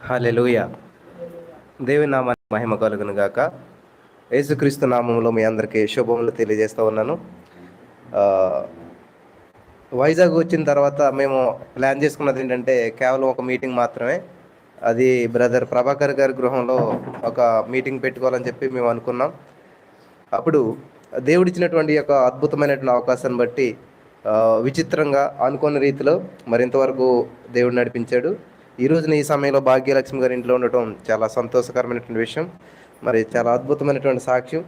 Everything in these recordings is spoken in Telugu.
హల్లెలూయా. దేవుని నామానికి మహిమ కలుగును గాక. యేసుక్రీస్తు నామములో మీ అందరికీ శుభములు తెలియజేస్తూ ఉన్నాను. వైజాగ్ వచ్చిన తర్వాత మేము ప్లాన్ చేసుకున్నది ఏంటంటే కేవలం ఒక మీటింగ్ మాత్రమే. అది బ్రదర్ ప్రభాకర్ గారి గృహంలో ఒక మీటింగ్ పెట్టుకోవాలని చెప్పి మేము అనుకున్నాం. అప్పుడు దేవుడిచ్చినటువంటి యొక్క అద్భుతమైనటువంటి అవకాశాన్ని బట్టి విచిత్రంగా అనుకున్న రీతిలో మరింతవరకు దేవుడు నడిపించాడు. ఈ రోజున ఈ సమయంలో భాగ్యలక్ష్మి గారి ఇంట్లో ఉండటం చాలా సంతోషకరమైనటువంటి విషయం. మరి చాలా అద్భుతమైనటువంటి సాక్ష్యం.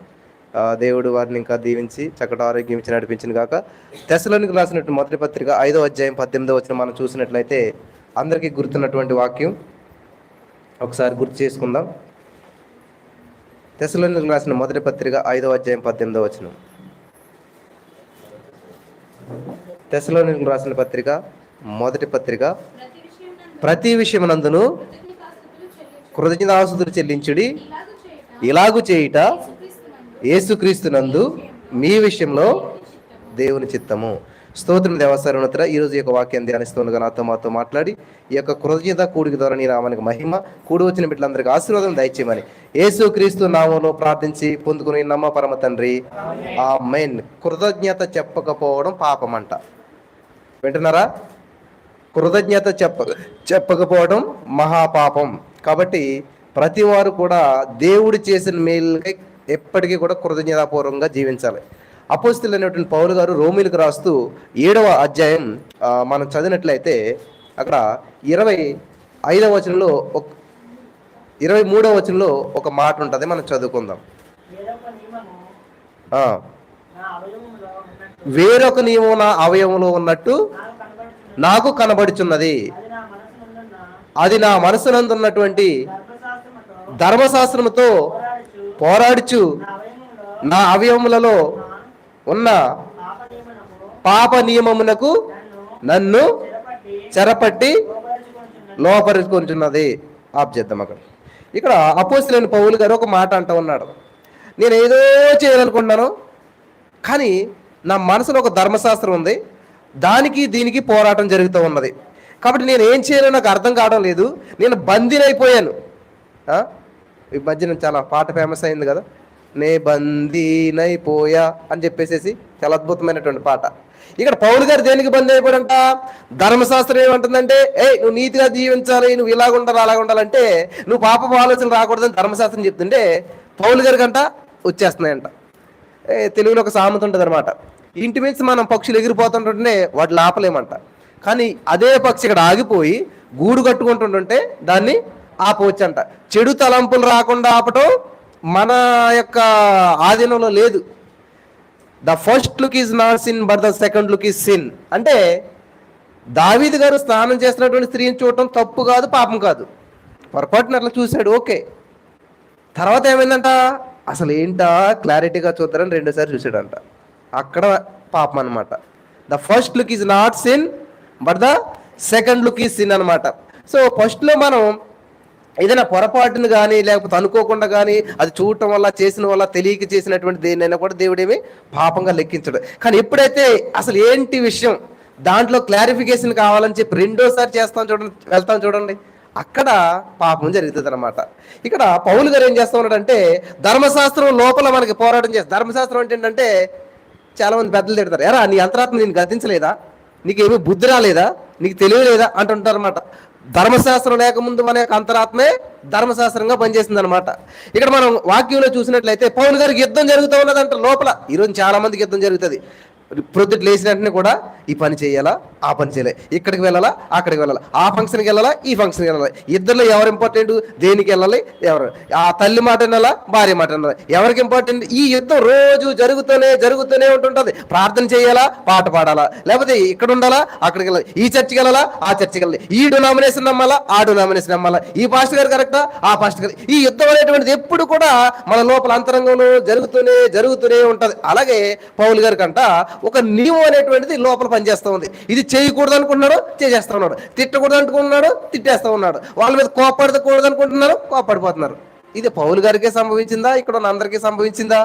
దేవుడు వారిని ఇంకా దీవించి చక్కటి ఆరోగ్యం ఇచ్చి నడిపించిన కాక. తెస్సలోనికి రాసినటువంటి మొదటి పత్రిక 5వ అధ్యాయం 18వ వచనం మనం చూసినట్లయితే అందరికీ గుర్తున్నటువంటి వాక్యం ఒకసారి గుర్తు చేసుకుందాం. తెస్సలోనికి రాసిన మొదటి పత్రిక 5వ అధ్యాయం 18వ వచనం. తెస్సలోనికి రాసిన పత్రిక మొదటి పత్రిక ప్రతి విషయమునందును కృతజ్ఞతాస్తుతులు చెల్లించుడి, ఇలాగు చేయుట యేసుక్రీస్తునందు మీ విషయంలో దేవుని చిత్తము. స్తోత్రం దేవస్థానోత్తర. ఈరోజు ఈ యొక్క వాక్యాన్ని ధ్యానిస్తుండగా నాతో మాతో మాట్లాడి ఈ యొక్క కృతజ్ఞత కూడిక ద్వారా నీ నామానికి మహిమ, కూడి వచ్చిన బిడ్డలందరికీ ఆశీర్వాదం దయచేయమని యేసుక్రీస్తు నామంలో ప్రార్థించి పొందుకుని నమ్మ పరమ తండ్రి, ఆమేన్. కృతజ్ఞత చెప్పకపోవడం పాపం అంట. వింటున్నారా? కృతజ్ఞత చెప్పకపోవడం మహాపాపం. కాబట్టి ప్రతి వారు కూడా దేవుడు చేసిన మేలుకై ఎప్పటికీ కూడా కృతజ్ఞతాపూర్వకంగా జీవించాలి. అపోస్తలుడైనటువంటి పౌలు గారు రోమీలకు రాస్తూ 7వ అధ్యాయం మనం చదివినట్లయితే అక్కడ 25వ వచనంలో 23వ వచనంలో ఒక మాట ఉంటుంది, మనం చదువుకుందాం. వేరొక నియమం నా అవయవంలో ఉన్నట్టు నాకు కనబడుచున్నది, అది నా మనసునందున్నటువంటి ధర్మశాస్త్రముతో పోరాడుచు నా అవయవములలో ఉన్న పాప నియమమునకు నన్ను చెరపట్టి లోపరుచుకుంటున్నది. ఆప్ చేద్దాం. ఇక్కడ అపోస్తలుడైన పౌలు గారు ఒక మాట అంటూ ఉన్నాడు. నేను ఏదో చేయాలనుకుంటున్నాను, కానీ నా మనసులో ఒక ధర్మశాస్త్రం ఉంది, దానికి దీనికి పోరాటం జరుగుతూ ఉన్నది. కాబట్టి నేను ఏం చేయాలో నాకు అర్థం కావడం లేదు, నేను బందీనైపోయాను. ఈ మధ్యన చాలా పాట ఫేమస్ అయింది కదా, నే బందీనైపోయా అని చెప్పేసి చాలా అద్భుతమైనటువంటి పాట. ఇక్కడ పౌలు గారు దేనికి బందీ అయిపోయాడంట? ధర్మశాస్త్రం ఏమంటుందంటే, నువ్వు నీతిగా జీవించాలి, నువ్వు ఇలాగ ఉండాలి అలాగ ఉండాలంటే నువ్వు పాపపు ఆలోచనలు రాకూడదని ధర్మశాస్త్రం చెప్తుంటే పౌలు గారి కంట వచ్చేస్తున్నాయంట. తెలుగులో ఒక సామెత ఉంటుంది అనమాట, ఇంటి నుంచి మనం పక్షులు ఎగిరిపోతుంటుంటే వాటిని ఆపలేమంట, కానీ అదే పక్షి ఇక్కడ ఆగిపోయి గూడు కట్టుకుంటుంటే దాన్ని ఆపవచ్చంట. చెడు తలంపులు రాకుండా ఆపటం మన యొక్క ఆధీనంలో లేదు. The first look is not sin but the second look is sin. అంటే దావీదు గారు స్నానం చేస్తున్నటువంటి స్త్రీని చూడటం తప్పు కాదు, పాపం కాదు. పొరపాటున అట్లా చూశాడు, ఓకే. తర్వాత ఏమైందంట, అసలు ఏంటా క్లారిటీగా చూద్దారని 2వ సారి చూశాడంట. అక్కడ పాపం అనమాట. The first look is not sin but the second look is sin అనమాట. సో ఫస్ట్లో మనం ఏదైనా పొరపాటును కానీ లేకపోతే అనుకోకుండా కానీ అది చూడటం వల్ల చేసిన వల్ల తెలియక చేసినటువంటి దేన్నైనా కూడా దేవుడేమి పాపంగా లెక్కించడు. కానీ ఎప్పుడైతే అసలు ఏంటి విషయం దాంట్లో క్లారిఫికేషన్ కావాలని చెప్పి 2వ సారి వెళ్తాం చూడండి, అక్కడ పాపం జరుగుతుంది అనమాట. ఇక్కడ పౌలు గారు ఏం చేస్తూ ఉన్నాడంటే ధర్మశాస్త్రం లోపల మనకి పోరాటం చేస్తారు. ధర్మశాస్త్రం అంటే ఏంటంటే చాలా మంది పెద్దలు తిడతారు, ఎరా నీ అంతరాత్మ నేను గతించలేదా, నీకేమీ బుద్ధి రాలేదా, నీకు తెలియలేదా అంటుంటారు అనమాట. ధర్మశాస్త్రం లేకముందు మన యొక్క అంతరాత్మే ధర్మశాస్త్రంగా పనిచేస్తుంది అనమాట. ఇక్కడ మనం వాక్యంలో చూసినట్లయితే పౌలు గారికి యుద్ధం జరుగుతూ ఉన్నదంట లోపల. ఈరోజు చాలా మందికి యుద్ధం జరుగుతుంది. ప్రొద్దుట లేచిన వెంటనే కూడా ఈ పని చేయాలా, ఆ పని చేయాలి, ఇక్కడికి వెళ్ళాలా, అక్కడికి వెళ్ళాలా, ఆ ఫంక్షన్కి వెళ్ళాలా, ఈ ఫంక్షన్కి వెళ్ళాలి. ఇద్దరిలో ఎవరు ఇంపార్టెంట్, దేనికి వెళ్ళాలి, ఎవరు ఆ తల్లి మాట వినాలా, భార్య మాట వినాలా, ఎవరికి ఇంపార్టెంట్? ఈ యుద్ధం రోజు జరుగుతూనే ఉంటుంటుంది. ప్రార్థన చేయాలా, పాట పాడాలా, లేకపోతే ఇక్కడ ఉండాలా, అక్కడికి వెళ్ళాలి, ఈ చర్చికి వెళ్ళాలా, ఆ చర్చికి వెళ్ళాలి, ఈ డొనామినేషన్ నమ్మాలా, ఆ డొనామినేషన్ నమ్మాలా, ఈ పాస్టర్ గారు కరెక్టా, ఆ పాస్టర్ గారు. ఈ యుద్ధం అనేటువంటిది ఎప్పుడు కూడా మన లోపల అంతరంగంలో జరుగుతూనే ఉంటుంది. అలాగే పౌలు గారి కంట ఒక నియమం అనేటువంటిది లోపల పనిచేస్తూ ఉంది. ఇది చేయకూడదు అనుకుంటున్నాడు, చేసేస్తా ఉన్నాడు. తిట్టకూడదు అనుకుంటున్నాడు, తిట్టేస్తా ఉన్నాడు. వాళ్ళ మీద కోపడకూడదు అనుకుంటున్నారు, కోపడిపోతున్నారు. ఇది పౌలు గారికే సంభవించిందా, ఇక్కడ ఉన్న అందరికీ సంభవించిందా?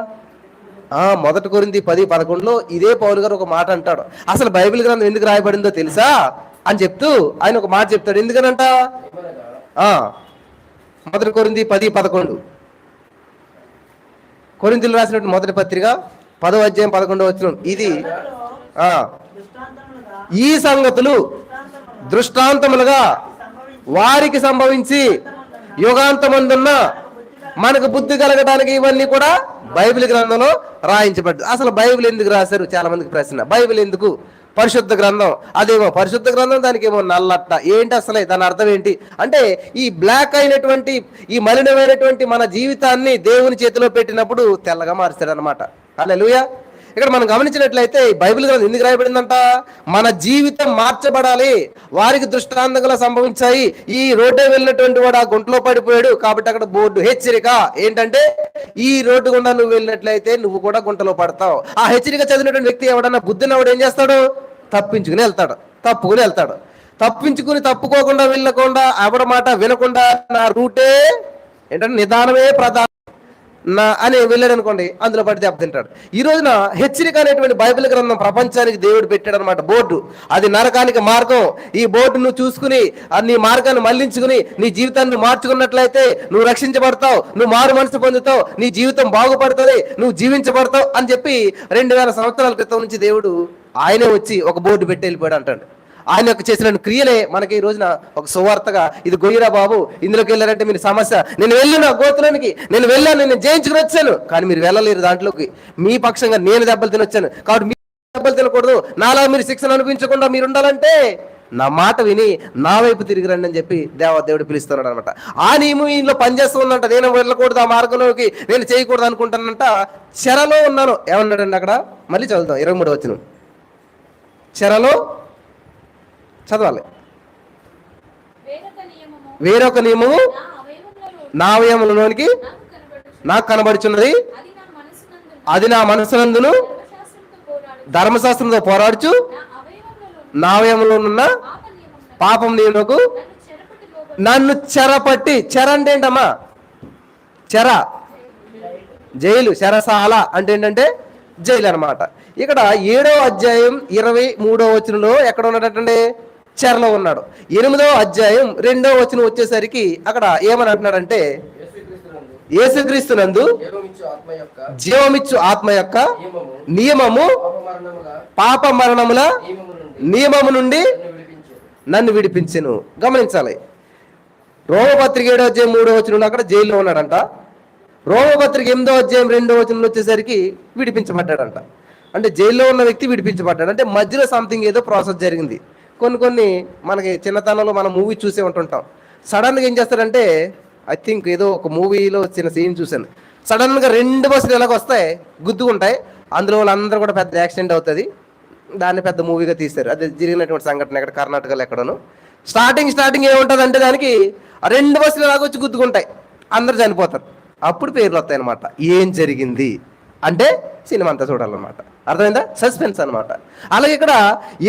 1 కొరింథీ 10:11 ఇదే పౌలు గారు ఒక మాట అంటాడు. అసలు బైబిల్ గ్రంథం ఎందుకు రాయబడిందో తెలుసా అని చెప్తూ ఆయన ఒక మాట చెప్తాడు. ఎందుకనంట మొదటి కొరింథీ 10:11. కొరింథీయులకు రాసినటువంటి మొదటి పత్రిక 10వ అధ్యాయం 11వ వచనం. ఇది ఈ సంగతులు దృష్టాంతములుగా వారికి సంభవించి యుగాంతమందున్న మనకు బుద్ధి కలగడానికి ఇవన్నీ కూడా బైబిల్ గ్రంథంలో రాయించబడ్డది. అసలు బైబిల్ ఎందుకు రాశారు? చాలా మందికి ప్రశ్న. బైబిల్ ఎందుకు? పరిశుద్ధ గ్రంథం, అదేమో పరిశుద్ధ గ్రంథం, దానికి ఏమో నల్లట్ట. ఏంటి అసలే దాని అర్థం ఏంటి అంటే, ఈ బ్లాక్ అయినటువంటి ఈ మలినమైనటువంటి మన జీవితాన్ని దేవుని చేతిలో పెట్టినప్పుడు తెల్లగా మారుస్తాడు అనమాట. హల్లెలూయా. ఇక్కడ మనం గమనించినట్లయితే బైబిల్ గ్రంథం ఎందుకు రాయబడిందంట? మన జీవితం మార్చబడాలి. వారికి దృష్టాంతంగా సంభవించాయి. ఈ రోడ్డు వెళ్ళినటువంటి వాడు ఆ గుంటలో పడిపోయాడు కాబట్టి అక్కడ బోర్డు హెచ్చరిక ఏంటంటే, ఈ రోడ్డు గుండా నువ్వు వెళ్ళినట్లయితే నువ్వు కూడా గుంటలో పడతావు. ఆ హెచ్చరిక చదివినటువంటి వ్యక్తి ఎవడన్నా బుద్ధినవాడు ఏం చేస్తాడు? తప్పించుకుని వెళ్తాడు. తప్పుకోకుండా వెళ్ళకుండా ఎవడ మాట వినకుండా నా రూటే ఏంటంటే నిదానమే ప్రధానం అని వెళ్ళాడు అనుకోండి, అందులో పడి దెబ్బతింటాడు. ఈ రోజున హెచ్చరిక అనేటువంటి బైబిల్ గ్రంథం ప్రపంచానికి దేవుడు పెట్టాడు అనమాట. బోర్డు, అది నరకానికి మార్గం. ఈ బోర్డు నువ్వు చూసుకుని నీ మార్గాన్ని మళ్లించుకుని నీ జీవితాన్ని మార్చుకున్నట్లయితే నువ్వు రక్షించబడతావు, నువ్వు మారు మనసు పొందుతావు, నీ జీవితం బాగుపడుతుంది, నువ్వు జీవించబడతావు అని చెప్పి 2000 సంవత్సరాల క్రితం నుంచి దేవుడు ఆయనే వచ్చి ఒక బోర్డు పెట్టి వెళ్ళిపోయాడు అంటాడు. ఆయన యొక్క చేసిన క్రియలే మనకి ఈ రోజున ఒక సువార్తగా, ఇది గొయ్యిరా బాబు, ఇందులోకి వెళ్ళారంటే మీరు సమస్య. నేను వెళ్ళాను ఆ గోతులోనికి, నేను వెళ్ళాను, నేను జయించుకుని వచ్చాను, కానీ మీరు వెళ్ళలేరు దాంట్లోకి. మీ పక్షంగా నేను దెబ్బలు తినొచ్చాను కాబట్టి మీరు దెబ్బలు తినకూడదు. నాలా మీరు శిక్షణ అనిపించకుండా మీరు ఉండాలంటే నా మాట విని నా వైపు తిరిగి రండి అని చెప్పి దేవుడు పిలుస్తున్నాడు అనమాట. ఆ నియమంలో పనిచేస్తూ ఉందంట. నేను వెళ్ళకూడదు ఆ మార్గంలోకి, నేను చేయకూడదు అనుకుంటానంట. చెరలో ఉన్నాను ఏమన్నాడండి అక్కడ? మళ్ళీ చదువుతాం 23వ వచనం. చెరలో చదవాలి. వేరొక నియమము నా అవయవములోనికి నాకు కనబడుచున్నది, అది నా మనసునందును ధర్మశాస్త్రంతో పోరాడుచు నా అవయవంలో ఉన్న పాపం నియమమునకు నన్ను చెరపట్టి. చెర అంటే ఏంటమ్మా? చెర, జైలు, చెరసాల అంటే ఏంటంటే జైలు అనమాట. ఇక్కడ 7వ అధ్యాయం 23వ వచనంలో ఎక్కడ ఉన్నాడంటే చెరలో ఉన్నాడు. 8వ అధ్యాయం 2వ వచనం వచ్చేసరికి అక్కడ ఏమని అంటున్నాడంటే, యేసుక్రీస్తునందు జీవమిచ్చు ఆత్మ యొక్క నియమము పాప మరణముల నియమము నుండి నన్ను విడిపించెను. గమనించాలి, రోమపత్రిక 7వ అధ్యాయం 3వ వచనంలో అక్కడ జైల్లో ఉన్నాడంట. రోమపత్రిక 8వ అధ్యాయం 2వ వచనంలో వచ్చేసరికి విడిపించబడ్డాడంట. అంటే జైల్లో ఉన్న వ్యక్తి విడిపించబడ్డాడు. అంటే మధ్యలో సంథింగ్ ఏదో ప్రాసెస్ జరిగింది. కొన్ని మనకి చిన్నతనంలో మనం మూవీ చూసే ఉంటుంటాం. సడన్గా ఏం చేస్తాడంటే, ఐ థింక్ ఏదో ఒక మూవీలో చిన్న సీన్ చూశాను. సడన్గా 2 బస్సులు ఎలాగ వస్తాయి, గుద్దుకుంటాయి, అందులో వాళ్ళందరూ కూడా పెద్ద యాక్సిడెంట్ అవుతుంది. దాన్ని పెద్ద మూవీగా తీస్తారు. అది జరిగినటువంటి సంఘటన ఇక్కడ కర్ణాటకలో ఎక్కడను. స్టార్టింగ్ ఏముంటుంది అంటే, దానికి 2 బస్సులు ఎలాగ వచ్చి గుద్దుకుంటాయి, అందరు చనిపోతారు. అప్పుడు పేర్లు వస్తాయి అనమాట. ఏం జరిగింది అంటే సినిమా అంతా చూడాలన్నమాట. అర్థమైందా? సస్పెన్స్ అనమాట. అలాగే ఇక్కడ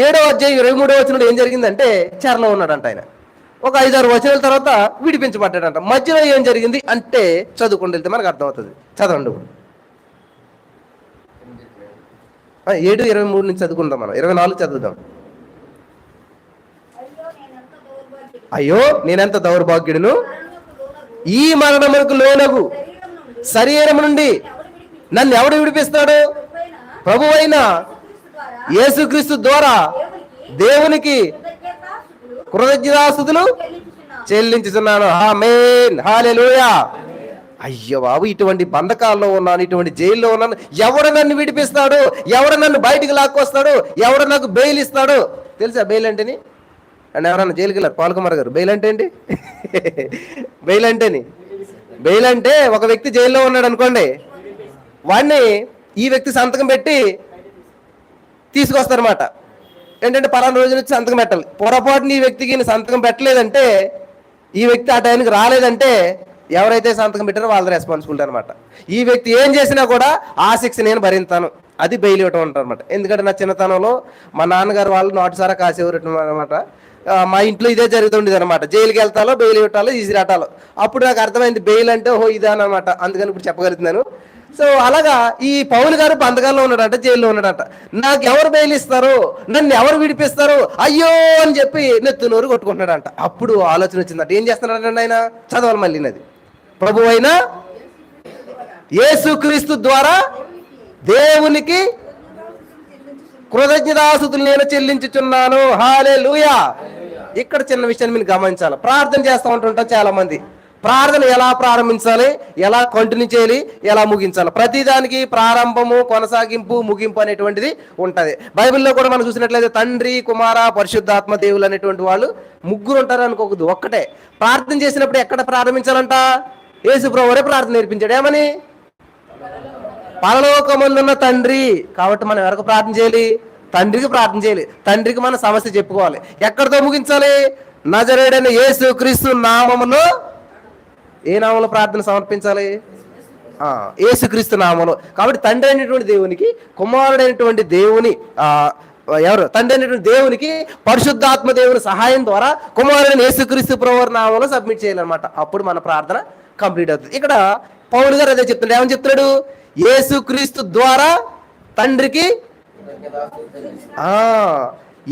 7వ అధ్యాయం 23వ వచనంలో ఏం జరిగిందంటే, చెరలో ఉన్నాడంట ఆయన. ఒక 5-6 వచనాల తర్వాత విడిపించబడ్డాడంట. మధ్యలో ఏం జరిగింది అంటే చదువుకుంటూ వెళ్తే మనకు అర్థమవుతుంది. చదవండి. 7:23 నుంచి చదువుకుందాం. మనం 24 చదువుదాం. అయ్యో నేనెంత దౌర్భాగ్యుడును, ఈ మరణములకు లోనగు శరీరం నుండి నన్ను ఎవడు విడిపిస్తాడు? ప్రభు అయిన యేసుక్రీస్తు ద్వారా దేవునికి కృతజ్ఞతాస్తుతులు చెల్లించుతున్నాను. ఆమేన్, హల్లెలూయా. అయ్యో బాబు, ఇటువంటి బంధకాల్లో ఉన్నాను, ఇటువంటి జైల్లో ఉన్నాను, ఎవడు నన్ను విడిపిస్తాడు? ఎవడు నన్ను బయటికి లాక్కొస్తాడు? ఎవడు నాకు బెయిల్ ఇస్తాడు? తెలుసా బెయిల్ అంటేని? అండ్ ఎవరన్నా జైలుకి వెళ్ళారు? పాల్కుమార్ గారు, బెయిల్ అంటే ఏంటి? బెయిల్ అంటే ఒక వ్యక్తి జైల్లో ఉన్నాడు అనుకోండి, వాడిని ఈ వ్యక్తి సంతకం పెట్టి తీసుకొస్తారన్నమాట. ఏంటంటే పలానా రోజు నుంచి సంతకం పెట్టాలి. పొరపాటుని ఈ వ్యక్తికి సంతకం పెట్టలేదంటే, ఈ వ్యక్తి ఆ టైంకి రాలేదంటే ఎవరైతే సంతకం పెట్టారో వాళ్ళ రెస్పాన్సిబిలిటీ అనమాట. ఈ వ్యక్తి ఏం చేసినా కూడా ఆ శిక్ష నేను భరిస్తాను, అది బెయిల్ ఇవ్వటం అంటారు అనమాట. ఎందుకంటే నా చిన్నతనంలో మా నాన్నగారు వాళ్ళు నాటుసారా కాసేవారు అనమాట. మా ఇంట్లో ఇదే జరుగుతుండేది అనమాట. జైలుకి వెళ్తాలో బెయిల్ పెట్టాలో ఈసిరాటాలో. అప్పుడు నాకు అర్థమైంది బెయిల్ అంటే ఓహో ఇదే అనమాట. అందుకని ఇప్పుడు చెప్పగలుగుతున్నాను. సో అలాగా ఈ పౌలు గారు బంధకాల్లో ఉన్నాడంట, జైల్లో ఉన్నాడంట. నాకు ఎవరు బెయిల్ ఇస్తారు, నన్ను ఎవరు విడిపిస్తారు అయ్యో అని చెప్పి నెత్తునోరు కొట్టుకుంటున్నాడంట. అప్పుడు ఆలోచన వచ్చిందంట, ఏం చేస్తున్నాడంటే ఆయన చదవాలి మళ్ళీ నది. ప్రభు అయిన యేసుక్రీస్తు ద్వారా దేవునికి కృతజ్ఞతాస్తుతులు నేను చెల్లించుచున్నాను. హల్లెలూయా. ఇక్కడ చిన్న విషయాన్ని మీరు గమనించాలి. ప్రార్థన చేస్తూ ఉంటుంటాం చాలా మంది. ప్రార్థన ఎలా ప్రారంభించాలి, ఎలా కంటిన్యూ చేయాలి, ఎలా ముగించాలి, ప్రతిదానికి ప్రారంభము, కొనసాగింపు, ముగింపు అనేటువంటిది ఉంటుంది. బైబిల్లో కూడా మనం చూసినట్లయితే తండ్రి, కుమార, పరిశుద్ధాత్మ దేవులు అనేటువంటి వాళ్ళు ముగ్గురు ఉంటారు అనుకోకూడదు, ఒక్కటే. ప్రార్థన చేసినప్పుడు ఎక్కడ ప్రారంభించాలంట? యేసు ప్రభువే ప్రార్థన నేర్పించాడు. ఏమని? పరలోకమందున్న తండ్రి. కాబట్టి మనం ఎవరికి ప్రార్థన చేయాలి? తండ్రికి ప్రార్థన చేయాలి. తండ్రికి మన సమస్య చెప్పుకోవాలి. ఎక్కడితో ముగించాలి? నజరేయుడైన యేసు క్రీస్తు నామములో. ఏ నామంలో ప్రార్థన సమర్పించాలి? యేసుక్రీస్తు నామంలో. కాబట్టి తండ్రి అయినటువంటి దేవునికి, కుమారుడైనటువంటి దేవుని ఎవరు? తండ్రి అయినటువంటి దేవునికి పరిశుద్ధాత్మ దేవుని సహాయం ద్వారా కుమారుడైన యేసుక్రీస్తు ప్రభువు నామంలో సబ్మిట్ చేయాలన్నమాట. అప్పుడు మన ప్రార్థన కంప్లీట్ అవుతుంది. ఇక్కడ పౌలు గారు అదే చెప్తున్నాడు. ఏమని చెప్తున్నాడు? యేసుక్రీస్తు ద్వారా తండ్రికి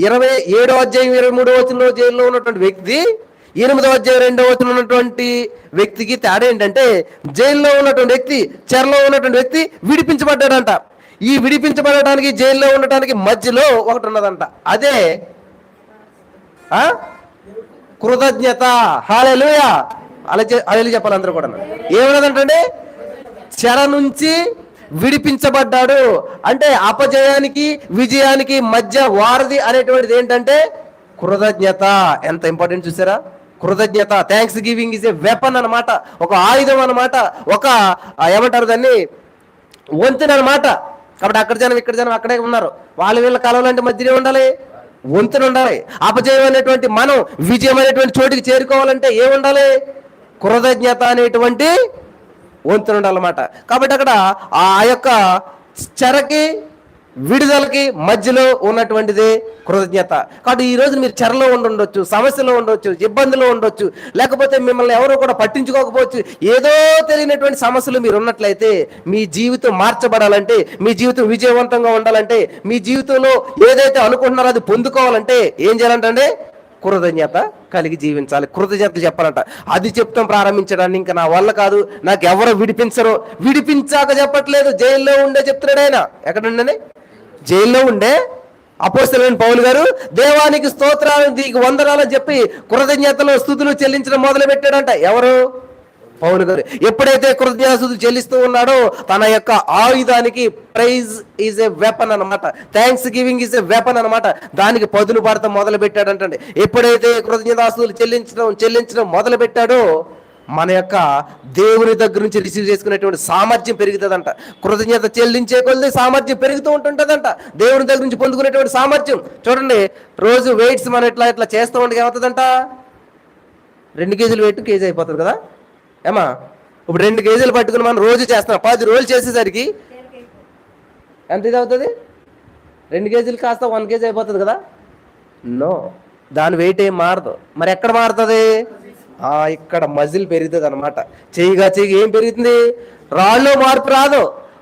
27వ అధ్యాయం 23వ వచనంలో జైల్లో ఉన్నటువంటి వ్యక్తి, 8వ అధ్యాయం 2వ వచనంలో ఉన్నటువంటి వ్యక్తికి తేడా ఏంటంటే, జైల్లో ఉన్నటువంటి వ్యక్తి, చెరలో ఉన్నటువంటి వ్యక్తి విడిపించబడ్డాడంట. ఈ విడిపించబడటానికి, జైల్లో ఉండటానికి మధ్యలో ఒకటి ఉన్నదంట. అదే కృతజ్ఞత. హల్లెలూయా. అలా చెప్పాలి అందరూ కూడా. ఏమన్నదంటే చెర నుంచి విడిపించబడ్డాడు అంటే అపజయానికి విజయానికి మధ్య వారధి అనేటువంటిది ఏంటంటే కృతజ్ఞత. ఎంత ఇంపార్టెంట్ చూసారా? కృతజ్ఞత. Thanks giving is a weapon అనమాట, ఒక ఆయుధం అనమాట, ఒక ఏమంటారు దాన్ని, వంతెన అనమాట. కాబట్టి అక్కడ జనం ఇక్కడ జనం అక్కడే ఉన్నారు. వాళ్ళ వీళ్ళ కలవాలంటే మధ్యనే ఉండాలి, వంతెన ఉండాలి. అపజయం అనేటువంటి మనం విజయం అనేటువంటి చోటికి చేరుకోవాలంటే ఏముండాలి? కృతజ్ఞత అనేటువంటి వంతులు ఉండాలన్నమాట. కాబట్టి అక్కడ ఆ యొక్క చెరకి విడుదలకి మధ్యలో ఉన్నటువంటిది కృతజ్ఞత. కాబట్టి ఈ రోజు మీరు చెరలో ఉండొచ్చు, సమస్యలో ఉండొచ్చు, ఇబ్బందులు ఉండొచ్చు, లేకపోతే మిమ్మల్ని ఎవరు కూడా పట్టించుకోకపోవచ్చు. ఏదో తెలియనటువంటి సమస్యలు మీరు ఉన్నట్లయితే, మీ జీవితం మార్చబడాలంటే, మీ జీవితం విజయవంతంగా ఉండాలంటే, మీ జీవితంలో ఏదైతే అనుకుంటున్నారో అది పొందుకోవాలంటే ఏం చేయాలంటే కృతజ్ఞత కలిగి జీవించాలి. కృతజ్ఞతలు చెప్పాలంట. అది చెప్తాం ప్రారంభించడాన్ని. ఇంకా నా వల్ల కాదు, నాకు ఎవరు విడిపించరు. విడిపించాక చెప్పట్లేదు, జైల్లో ఉండే చెప్తున్నాడు ఆయన. ఎక్కడుండని? జైల్లో ఉండే అపోస్తలుడైన పౌలు గారు దేవానికి స్తోత్రాలు, నీకు వందనాలని చెప్పి కృతజ్ఞతలు స్తుతులు చెల్లించడం మొదలు పెట్టాడంట. ఎవరు? పౌలు గారు. ఎప్పుడైతే కృతజ్ఞతాస్తుతులు చెల్లిస్తూ ఉన్నాడో తన యొక్క ఆయుధానికి ప్రైజ్ ఈజ్ ఏ వెపన్ అనమాట, thanks giving is a weapon అనమాట, దానికి పదును పడతాం మొదలు పెట్టాడంటే. ఎప్పుడైతే కృతజ్ఞతాస్తుతులు చెల్లించడం మొదలు పెట్టాడో మన యొక్క దేవుని దగ్గర నుంచి రిసీవ్ చేసుకునేటువంటి సామర్థ్యం పెరుగుతుందంట. కృతజ్ఞత చెల్లించే కొద్ది సామర్థ్యం పెరుగుతూ ఉంటుంటుందంట, దేవుని దగ్గర నుంచి పొందుకునేటువంటి సామర్థ్యం. చూడండి, రోజు వెయిట్స్ మనం ఇట్లా చేస్తూ ఉంటే ఏమవుతుందంట? 2 కేజీలు వెయిట్ కేజీ అయిపోతుంది కదా ఏమా. ఇప్పుడు 2 కేజీలు పట్టుకుని మనం రోజు చేస్తున్నాం. 10 రోజులు చేసేసరికి ఎంత ఇది అవుతుంది? 2 కేజీలు కాస్త 1 కేజీ అయిపోతుంది కదా. నో, దాని వెయిట్ ఏం మారదు. మరి ఎక్కడ మారుతుంది? ఇక్కడ మజిల్ పెరుగుతుంది అనమాట. చెయ్యిగా ఏం పెరుగుతుంది? రాళ్ళలో మార్పు రాదు.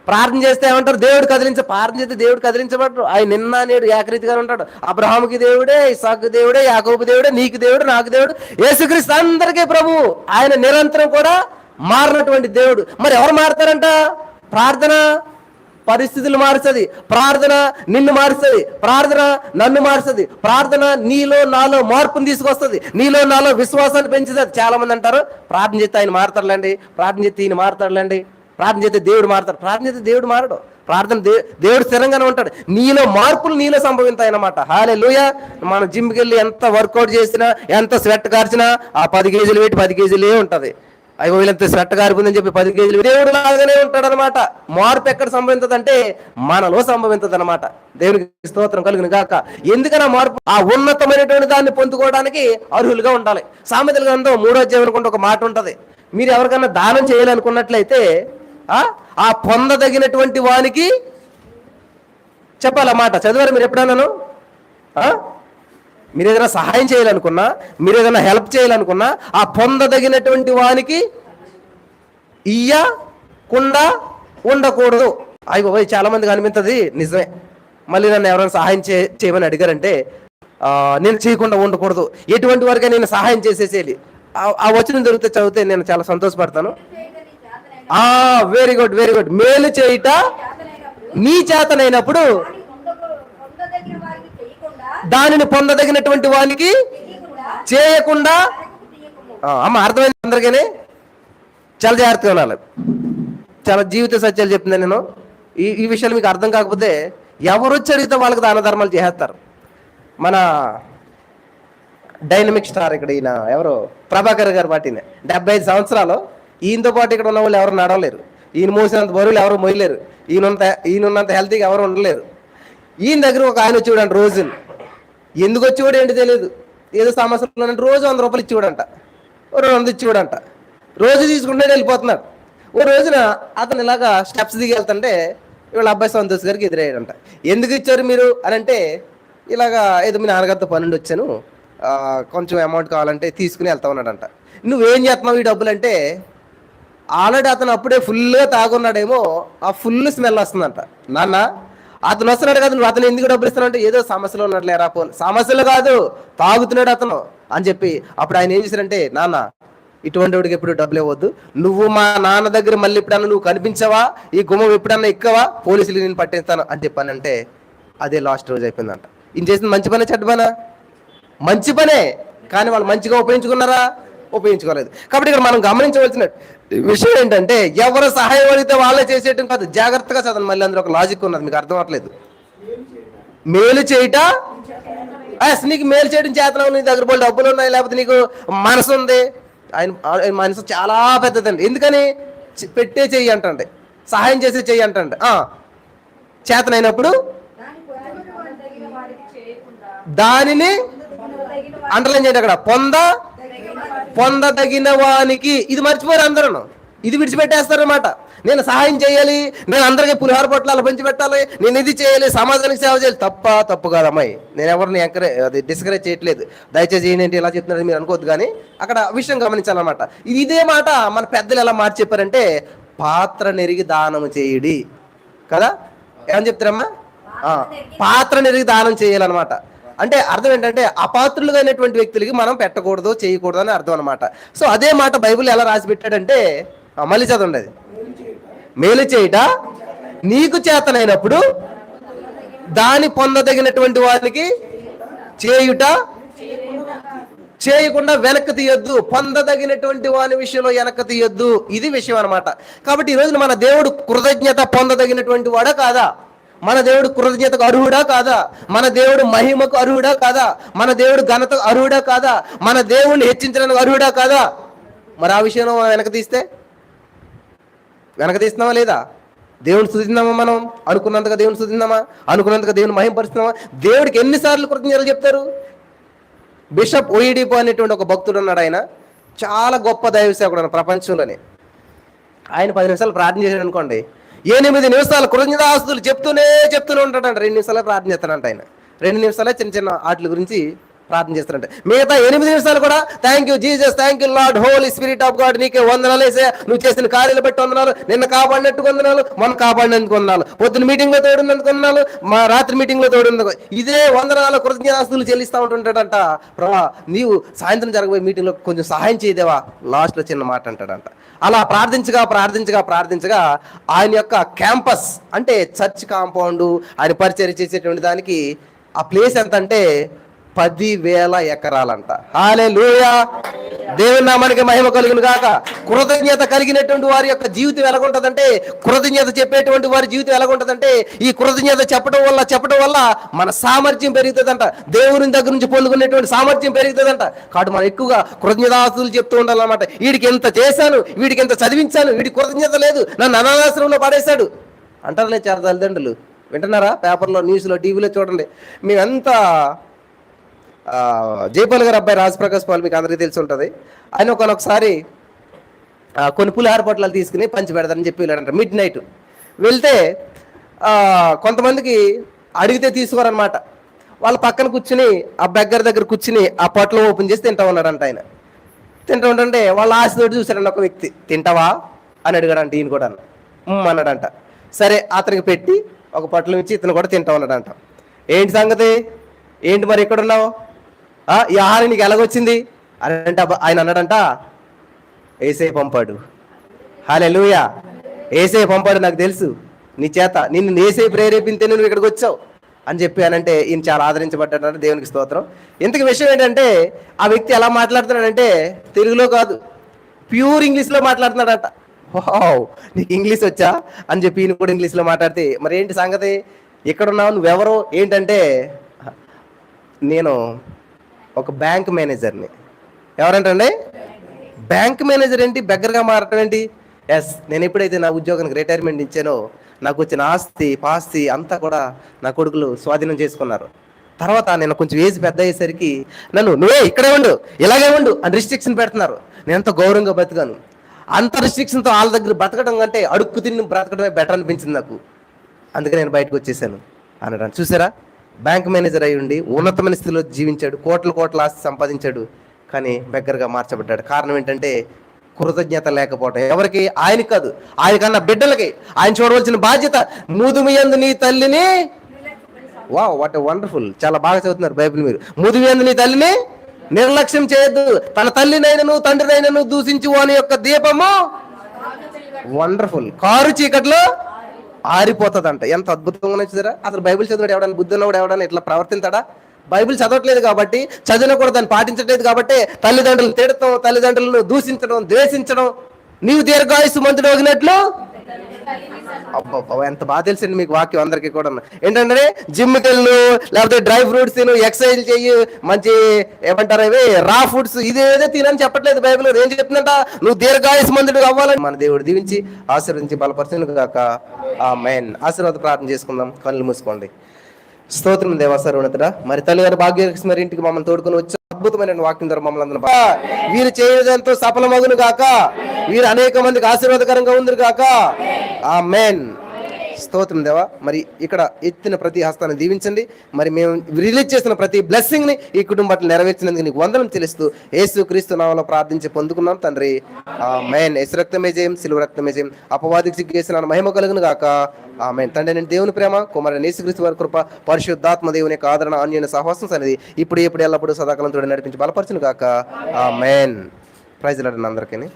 ప్రార్థన చేస్తే ఏమంటారు? దేవుడు ప్రార్థన చేస్తే దేవుడు కదిలించబడరు. ఆయన నిన్న నేడు ఏకరీతిగా ఉంటాడు. అబ్రహాముకి దేవుడే, ఇస్సాకు దేవుడే, యాకోబు దేవుడే, నీకు దేవుడు, నాకు దేవుడు, యేసుక్రీస్తు అందరికీ ప్రభు. ఆయన నిరంతరం కూడా మారినటువంటి దేవుడు. మరి ఎవరు మారుతారంట? ప్రార్థన పరిస్థితులు మారుస్తుంది, ప్రార్థన నిన్ను మారుస్తుంది, ప్రార్థన నన్ను మారుస్తుంది, ప్రార్థన నీలో నాలో మార్పుని తీసుకొస్తుంది, నీలో నాలో విశ్వాసాన్ని పెంచుతుంది. చాలా మంది అంటారు ప్రార్థన చేస్తే ఆయన మారుతారులేండి, ప్రార్థన చేస్తే ఈయన మారుతాడులేండి, ప్రార్థన చేస్తే దేవుడు మారుతాడు. ప్రార్థన చేస్తే దేవుడు మారడు. ప్రార్థన దేవుడు స్థిరంగానే ఉంటాడు. నీలో మార్పులు నీలో సంభవిస్తాయన్నమాట. హల్లెలూయా. మనం జిమ్కి వెళ్ళి ఎంత వర్కౌట్ చేసినా, ఎంత స్వెట్ కార్చినా ఆ 10 కేజీలు వెయిట్ 10 కేజీలే ఉంటుంది. అయ్యో వీళ్ళంత స్వెట్ కారిపోయిందని చెప్పి 10 కేజీలు దేవుడు లాగానే ఉంటాడు అనమాట. మార్పు ఎక్కడ సంభవిస్తుంది అంటే మనలో సంభవిస్తుంది అనమాట. దేవునికి స్తోత్రం కలుగును గాక. ఎందుకన్నా మార్పు? ఆ ఉన్నతమైనటువంటి దాన్ని పొందుకోవడానికి అర్హులుగా ఉండాలి. సామెతల గ్రంథం 3వ అధ్యాయం అనుకుంటే ఒక మాట ఉంటుంది. మీరు ఎవరికైనా దానం చేయాలనుకున్నట్లయితే ఆ పొందదగినటువంటి వానికి చెప్పాలన్నమాట. చదివారు మీరు ఎప్పుడన్నాను? మీరు ఏదైనా సహాయం చేయాలనుకున్నా, మీరు ఏదైనా హెల్ప్ చేయాలనుకున్నా ఆ పొందదగినటువంటి వానికి ఇయ్యకుండా ఉండకూడదు. అయ్యి బాబోయ్, చాలా మందికి అనిపిస్తుంది నిజమే. మళ్ళీ నన్ను ఎవరైనా సహాయం చేయమని అడిగారంటే నేను చేయకుండా ఉండకూడదు, ఎటువంటి వారికై నేను సహాయం చేసేసేయాలి. ఆ వచనం దొరికితే చదివితే నేను చాలా సంతోషపడతాను. Very good, very good. మేలు చేయుట నీ చేతనైనప్పుడు దానిని పొందదగినటువంటి వానికి చేయకుండా. అమ్మ, అర్థమైంది అందరికీ? చాలా జాగ్రత్తగా ఉండాలి. చాలా జీవిత సత్యాలు చెప్తున్నాను నేను. ఈ విషయాలు మీకు అర్థం కాకపోతే ఎవరు వచ్చి అడిగితే వాళ్ళకి దాన ధర్మాలు చేస్తారు. మన డైనమిక్ స్టార్ ఇక్కడ ఈయన ఎవరు, ప్రభాకర్ గారు పాటినే 75 సంవత్సరాలు. ఈయనతో పాటు ఇక్కడ ఉన్న వాళ్ళు ఎవరు నడవలేరు. ఈయన మోసినంత బరువులు ఎవరు మోయలేరు. ఈయనున్నంత హెల్తీగా ఎవరు ఉండలేరు. ఈయన దగ్గర ఒక ఆయన వచ్చేవాడంట రోజులు. ఎందుకు వచ్చేవాడు ఏంటి తెలియదు, ఏదో సమస్యలు రోజు 100 రూపాయలు ఇచ్చేవాడంట, 200 ఇచ్చేవాడంట. రోజు తీసుకుంటే వెళ్ళిపోతున్నాడు. ఓ రోజున అతను ఇలాగా స్టెప్స్ దిగి వెళ్తుంటే వీళ్ళ అబ్బాయి సంతోష్ గారికి ఎదురయ్యాడంట. ఎందుకు ఇచ్చారు మీరు అని అంటే, ఇలాగా ఏదో మీ నాన్నగారితో పనుండి వచ్చాను, కొంచెం అమౌంట్ కావాలంటే తీసుకుని వెళ్తా ఉన్నాడంట. నువ్వేం చేస్తున్నావు ఈ డబ్బులు అంటే, ఆల్రెడీ అతను అప్పుడే ఫుల్గా తాగున్నాడేమో, ఆ ఫుల్ స్మెల్ వస్తుందంట. నాన్న, అతను వస్తున్నాడు కదా, నువ్వు అతను ఎందుకు డబ్బులు ఇస్తున్నావు అంటే, ఏదో సమస్యలు ఉన్నట్లేరా పోను. సమస్యలు కాదు, తాగుతున్నాడు అతను అని చెప్పి. అప్పుడు ఆయన ఏం చేశారంటే, నాన్న ఇటువంటి వాడికి ఎప్పుడు డబ్బులు ఇవ్వద్దు, నువ్వు మా నాన్న దగ్గర మళ్ళీ ఎప్పుడన్నా నువ్వు కనిపించవా, ఈ గుమ్మం ఎప్పుడన్నా ఎక్కవా, పోలీసులు నేను పట్టిస్తాను అని చెప్పానంటే అదే లాస్ట్ రోజు అయిపోయిందంట. ఈయన చేసిన మంచి పనే చెడ్డ పనా? మంచి పనే, కానీ వాళ్ళు మంచిగా ఉపయోగించుకున్నారా? ఉపయోగించుకోలేదు. కాబట్టి ఇక్కడ మనం గమనించవలసిన విషయం ఏంటంటే, ఎవరు సహాయం అడిగితే వాళ్ళే చేసేయటం కాదు. జాగ్రత్తగా చదవండి. మళ్ళీ అందులో ఒక లాజిక్ ఉన్నది, మీకు అర్థం అవ్వట్లేదు. మేలు చేయట, నీకు మేలు చేయడం చేతనం, నీ దగ్గర పోయి డబ్బులు ఉన్నాయి, లేకపోతే నీకు మనసు ఉంది. ఆయన మనసు చాలా పెద్దదండి. ఎందుకని? పెట్టే చెయ్యి అంటండి, సహాయం చేసే చెయ్యి అంటండి. చేతనైనప్పుడు దానిని అండర్లైన్ చేయండి అక్కడ, పొందదగిన వానికి. ఇది మర్చిపోయారు అందరూ, ఇది విడిచిపెట్టేస్తారనమాట. నేను సహాయం చేయాలి, నేను అందరికీ పులిహార పొట్లాలు పంచి పెట్టాలి, నేను ఇది చేయాలి, సమాజానికి సేవ చేయాలి. తప్పు కాదు అమ్మాయి. నేను ఎవరిని డిస్కరేజ్ చేయట్లేదు, దయచేసి ఏంటి ఇలా చెప్తున్నారు మీరు అనుకోవద్దు. కానీ అక్కడ విషయం గమనించాలన్నమాట. ఇదే మాట మన పెద్దలు ఎలా మార్చి చెప్పారంటే, పాత్ర నెరిగి దానము చేయుడి కదా. ఏమని చెప్తారమ్మా? పాత్ర నెరిగి దానం చేయాలన్నమాట. అంటే అర్థం ఏంటంటే, అపాత్రులుగా అయినటువంటి వ్యక్తులకి మనం పెట్టకూడదు, చేయకూడదు అని అర్థం అనమాట. సో అదే మాట బైబిల్ ఎలా రాసి పెట్టాడంటే, మళ్ళీ చదవండి, అది మేలు చేయుట నీకు చేతనైనప్పుడు దాని పొందదగినటువంటి వారికి చేయుట, చేయకుండా వెనక్కి తీయొద్దు. పొందదగినటువంటి వాని విషయంలో వెనక్కి తీయొద్దు. ఇది విషయం అనమాట. కాబట్టి ఈ రోజున మన దేవుడు కృతజ్ఞత పొందదగినటువంటి వాడా కాదా? మన దేవుడు కృతజ్ఞతకు అర్హుడా కాదా? మన దేవుడు మహిమకు అర్హుడా కాదా? మన దేవుడు ఘనతకు అర్హుడా కాదా? మన దేవుడిని హెచ్చించడానికి అర్హుడా కాదా? మరి ఆ విషయంలో వెనక తీస్తున్నామా లేదా? దేవుని స్తుతిందామా? మనం అనుకున్నంతగా దేవుని స్తుతిందామా? అనుకున్నంతగా దేవుని మహిమపరుస్తున్నామా? దేవుడికి ఎన్నిసార్లు కృతజ్ఞతలు చెప్తారు? బిషప్ ఓయిడిపో అనేటువంటి ఒక భక్తుడు ఉన్నాడు. ఆయన చాలా గొప్ప దైవ సేవకుడు ప్రపంచంలోనే. ఆయన 10 నిమిషాలు ప్రార్థన చేశాడు అనుకోండి, 8 నిమిషాలు కృతజ్ఞతాస్తుతులు చెప్తూనే ఉంటాడంట. 2 నిమిషాలే ప్రార్థన చేస్తాడంట ఆయన. 2 నిమిషాలే చిన్న వాటి గురించి ప్రార్థన చేస్తారంట. మిగతా 8 నిమిషాలు కూడా thank you Jesus, thank you Lord, holy spirit of God, నీకే వందనాలు వేసే, నువ్వు చేసిన కార్యాలు బట్టి వందనాలు, నిన్న కాపాడినట్టు వందనాలు, మొన్న కాపాడినందుకు వందనాలు, పొద్దున్న మీటింగ్ లో తోడున్నందుకు వందనాలు, మా రాత్రి మీటింగ్ లో తోడున్నందుకు. ఇదే వందనాలు కృతజ్ఞతాస్తుతులు చెల్లిస్తూ ఉంటుంటాడంట. ప్రభా, నీవు సాయంత్రం జరగబోయే మీటింగ్ లో కొంచెం సహాయం చేయదేవా, లాస్ట్ లో చిన్న మాట అంటాడంట. అలా ప్రార్థించగా ఆయన యొక్క క్యాంపస్ అంటే చర్చ్ కాంపౌండ్, ఆయన పరిచర్య చేసేటువంటి దానికి ఆ ప్లేస్ ఎంత అంటే 10,000 ఎకరాలంట. హల్లెలూయా, దేవుని నామానికి మహిమ కలుగును గాక. కృతజ్ఞత కలిగినటువంటి వారి యొక్క జీవితం ఎలాగుంటదంటే, కృతజ్ఞత చెప్పేటువంటి వారి జీవితం ఎలాగుంటదంటే, ఈ కృతజ్ఞత చెప్పడం వల్ల మన సామర్థ్యం పెరుగుతుందంట. దేవుని దగ్గర నుంచి పొందుకునేటువంటి సామర్థ్యం పెరుగుతుందంట. కాబట్టి మనం ఎక్కువగా కృతజ్ఞతాస్తుతులు చెప్తూ ఉండాలన్నమాట. వీడికి ఎంత చేశాను, వీడికి ఎంత చదివించాను, వీడికి కృతజ్ఞత లేదు, నన్ను అనాథాశ్రమంలో పడేశాడు అంటారు లేదు చాలా తల్లిదండ్రులు. వింటున్నారా? పేపర్లో, న్యూస్లో, టీవీలో చూడండి. మేమెంతా జైపాల్ గారు అబ్బాయి రాజప్రకాష్ పాల్ మీకు అందరికీ తెలిసి ఉంటుంది. ఆయన ఒకసారి కొన్ని పులిహార పొట్లాలు తీసుకుని పంచి పెడతారని చెప్పి వెళ్ళాడంట. మిడ్ నైట్ వెళ్తే కొంతమందికి అడిగితే తీసుకోరనమాట. వాళ్ళ పక్కన కూర్చుని ఆ బెగ్గర దగ్గర కూర్చుని ఆ పొట్టలు ఓపెన్ చేసి తింటా ఉన్నాడంట ఆయన. తింటూ ఉంటుంటే వాళ్ళ ఆశతోటి చూశాడంట ఒక వ్యక్తి. తింటావా అని అడిగాడంట. ఈయన కూడా అన్నాడంట. సరే అతనికి పెట్టి ఒక పొట్టలు ఇచ్చి ఇతను కూడా తింటా ఉన్నాడంట. ఏంటి సంగతి, ఏంటి మరి ఇక్కడ ఉన్నావు, ఈ ఆహారం నీకు ఎలాగొచ్చింది అని అంటే ఆయన అన్నాడంట, యేసయ్య పంపాడు. హల్లెలూయా, యేసయ్య పంపాడు, నాకు తెలుసు నీ చేత, నిన్ను యేసయ్య ప్రేరేపితే నువ్వు ఇక్కడికి వచ్చావు అని చెప్పానంటే ఈయన చాలా ఆదరించబడ్డాడంటే దేవునికి స్తోత్రం. ఇంతకు విషయం ఏంటంటే ఆ వ్యక్తి ఎలా మాట్లాడుతున్నాడంటే తెలుగులో కాదు, ప్యూర్ ఇంగ్లీష్లో మాట్లాడుతున్నాడట. వావ్, నీకు ఇంగ్లీష్ వచ్చా అని చెప్పి ఈయన కూడా ఇంగ్లీష్లో మాట్లాడితే మరి ఏంటి సంగతి, ఇక్కడ ఉన్నావు, నువ్వెవరో ఏంటంటే నేను ఒక బ్యాంక్ మేనేజర్ని. ఎవరంటండి, బ్యాంక్ మేనేజర్ ఏంటి, బెగ్గరగా మారటం ఏంటి? ఎస్, నేను ఎప్పుడైతే నా ఉద్యోగానికి రిటైర్మెంట్ ఇచ్చానో నాకు వచ్చిన ఆస్తి పాస్తి అంతా కూడా నా కొడుకులు స్వాధీనం చేసుకున్నారు. తర్వాత నేను కొంచెం ఏజ్ పెద్ద అయ్యేసరికి నన్ను నువ్వే ఇక్కడే ఉండు, ఇలాగే ఉండు అని రిస్ట్రిక్షన్ పెడుతున్నారు. నేను ఎంతో గౌరవంగా బతికాను. అంత రిస్ట్రిక్షన్తో వాళ్ళ దగ్గర బ్రతకడం కంటే అడుక్కు తిని బ్రతకడమే బెటర్ అనిపించింది నాకు. అందుకే నేను బయటకు వచ్చేసాను అన్నాడు. చూసారా, బ్యాంక్ మేనేజర్ అయి ఉండి ఉన్నతమైన స్థితిలో జీవించాడు, కోట్ల ఆస్తి సంపాదించాడు, కానీ బెగ్గరగా మార్చబడ్డాడు. కారణం ఏంటంటే కృతజ్ఞత లేకపోవటం. ఎవరికి? ఆయనకి కాదు, ఆయనకన్నా బిడ్డలకి. ఆయన చూడవలసిన బాధ్యత, ముదుమియందు నీ తల్లిని, వావ్ వాట్ వండర్ఫుల్, చాలా బాగా చదువుతున్నారు బైబిల్ మీరు. ముదుమియందు నీ తల్లిని నిర్లక్ష్యం చేయొద్దు, తన తల్లినైనను తండ్రినైనను దూషించు అని యొక్క దీపము వండర్ఫుల్ కారు చీకట్లో ఆరిపోతుందంట. ఎంత అద్భుతంగా నచ్చుతారా. అసలు బైబిల్ చదివాడు ఎవడన్నా, బుద్ధి ఉన్నవాడు ఎవడన్నా ఇట్లా ప్రవర్తింతాడా? బైబిల్ చదవట్లేదు కాబట్టి, చదివినా కూడా దాన్ని పాటించట్లేదు కాబట్టి తల్లిదండ్రులను తిడతాం, తల్లిదండ్రులను దూషించడం, ద్వేషించడం, నీవు దీర్ఘాయుసు మంతుడు ఒగినట్లు. అబ్బా, ఎంత బాగా తెలిసింది మీకు వాక్యం అందరికీ కూడా. ఏంటంటే జిమ్కి వెళ్ళు, లేకపోతే డ్రై ఫ్రూట్స్ తిను, ఎక్సర్సైజ్ చెయ్యి, మంచి ఏమంటారు ఇవి రా ఫుడ్స్, ఇదేదో తినని చెప్పట్లేదు బైబిల్. ఏం చెప్తుందంట, నువ్వు దీర్ఘాయుసు మంతుడు అవ్వాలని. మన దేవుడు దీవించి ఆశీర్వదించి బలపరచును గాక. ఆమేన్. ఆశీర్వాద ప్రార్థన చేసుకుందాం, కళ్ళు మూసుకోండి. స్తోత్రం దేవా సర్వోన్నతుడా, మరి తల్లిగారు భాగ్యలక్ష్మి మరి ఇంటికి మమ్మల్ని తోడుకొని వచ్చి అద్భుతమైన వాక్యం ద్వారా మమ్మల్ని అందరూ వీరు చేయడంతో సఫలమగును గాక, వీరు అనేక మందికి ఆశీర్వాదకరంగా ఉంది గాక. ఆమేన్. స్తోత్రం దేవా, మరి ఇక్కడ ఎత్తిన ప్రతి హస్తాన్ని దీవించండి. మరి మేము రిలీజ్ చేసిన ప్రతి బ్లెస్సింగ్ ని ఈ కుటుంబాన్ని నెరవేర్చినందుకు నీకు వందనం తెలుస్తూ యేసు క్రీస్తు నామములో ప్రార్థించి పొందుకున్నాం తండ్రి. ఆమేన్. యేసు రక్తమే జయం, సిలువ రక్తమే జయం. అపవాదికి సిగ్గేసిన మహిమ కలుగును గాక. ఆమేన్. తండ్రి నేను దేవుని ప్రేమ, కుమారుని యేసుక్రీస్తు వారి కృప, పరిశుద్ధాత్మ దేవుని యొక్క ఆదరణ, అన్యోన్య సహవాసం సన్నిధి ఇప్పుడు ఎప్పుడు ఎల్లప్పుడూ సదాకాలం తోడు నడిపించి బలపరచును గాక. ఆమేన్. ప్రైజ్ లార్డ్ అందరికీ.